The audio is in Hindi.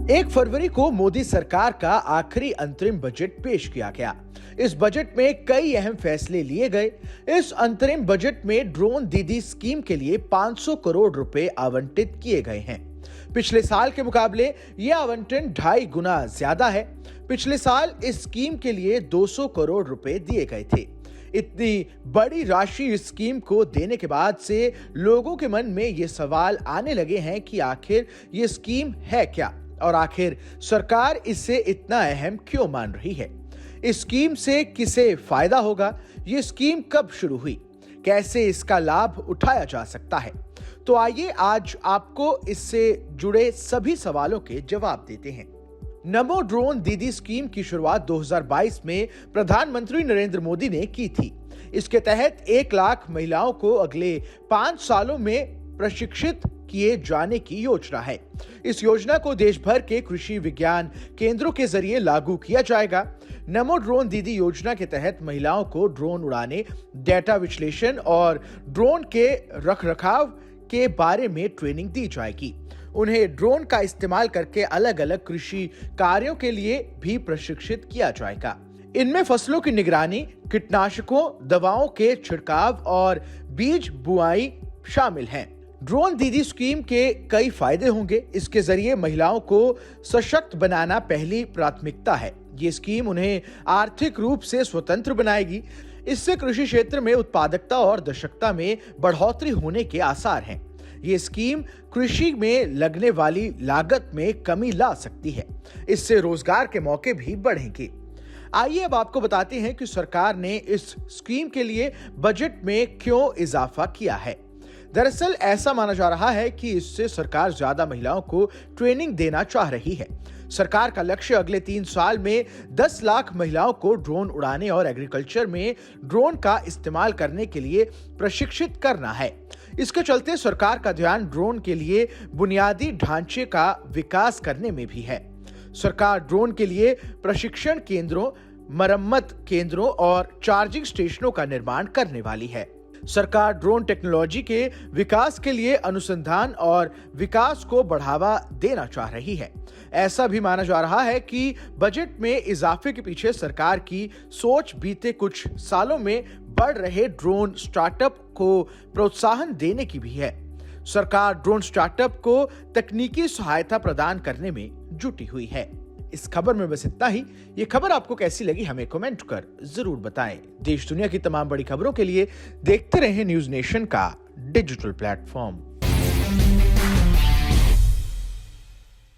1 फरवरी को मोदी सरकार का आखिरी अंतरिम बजट पेश किया गया। इस बजट में कई अहम फैसले लिए गए। इस अंतरिम बजट में ड्रोन दीदी स्कीम के लिए 500 करोड़ रुपए आवंटित किए गए हैं। पिछले साल के मुकाबले यह आवंटन 2.5 गुना ज्यादा है। पिछले साल इस स्कीम के लिए 200 करोड़ रुपए दिए गए थे। इतनी बड़ी राशि इस स्कीम को देने के बाद से लोगों के मन में ये सवाल आने लगे हैं कि आखिर ये स्कीम है क्या और आखिर सरकार इसे इतना अहम क्यों मान रही है। इस स्कीम से किसे फायदा होगा, ये स्कीम कब शुरू हुई, कैसे इसका लाभ उठाया जा सकता है। तो आइए आज आपको इससे जुड़े सभी सवालों के जवाब देते हैं। नमो ड्रोन दीदी स्कीम की शुरुआत 2022 में प्रधानमंत्री नरेंद्र मोदी ने की थी। इसके तहत 1 लाख महिलाओं को अगले 5 सालों में प्रशिक्षित किए जाने की योजना है। इस योजना को देश भर के कृषि विज्ञान केंद्रों के जरिए लागू किया जाएगा। नमो ड्रोन दीदी योजना के तहत महिलाओं को ड्रोन उड़ाने, डेटा विश्लेषण और ड्रोन के रखरखाव के बारे में ट्रेनिंग दी जाएगी। उन्हें ड्रोन का इस्तेमाल करके अलग अलग कृषि कार्यों के लिए भी प्रशिक्षित किया जाएगा। इनमें फसलों की निगरानी, कीटनाशकों, दवाओं के छिड़काव और बीज बुआई शामिल हैं। ड्रोन दीदी स्कीम के कई फायदे होंगे। इसके जरिए महिलाओं को सशक्त बनाना पहली प्राथमिकता है। ये स्कीम उन्हें आर्थिक रूप से स्वतंत्र बनाएगी। इससे कृषि क्षेत्र में उत्पादकता और दक्षता में बढ़ोतरी होने के आसार हैं। ये स्कीम कृषि में लगने वाली लागत में कमी ला सकती है। इससे रोजगार के मौके भी बढ़ेंगे। आइए अब आपको बताते हैं कि सरकार ने इस स्कीम के लिए बजट में क्यों इजाफा किया है। दरअसल ऐसा माना जा रहा है कि इससे सरकार ज्यादा महिलाओं को ट्रेनिंग देना चाह रही है। सरकार का लक्ष्य अगले 3 साल में 10 लाख महिलाओं को ड्रोन उड़ाने और एग्रीकल्चर में ड्रोन का इस्तेमाल करने के लिए प्रशिक्षित करना है। इसके चलते सरकार का ध्यान ड्रोन के लिए बुनियादी ढांचे का विकास करने में भी है। सरकार ड्रोन के लिए प्रशिक्षण केंद्रों, मरम्मत केंद्रों और चार्जिंग स्टेशनों का निर्माण करने वाली है। सरकार ड्रोन टेक्नोलॉजी के विकास के लिए अनुसंधान और विकास को बढ़ावा देना चाह रही है। ऐसा भी माना जा रहा है कि बजट में इजाफे के पीछे सरकार की सोच बीते कुछ सालों में बढ़ रहे ड्रोन स्टार्टअप को प्रोत्साहन देने की भी है। सरकार ड्रोन स्टार्टअप को तकनीकी सहायता प्रदान करने में जुटी हुई है। इस खबर में बस इतना ही। ये खबर आपको कैसी लगी हमें कमेंट कर जरूर बताएं। देश दुनिया की तमाम बड़ी खबरों के लिए देखते रहें न्यूज़ नेशन का डिजिटल प्लेटफॉर्म।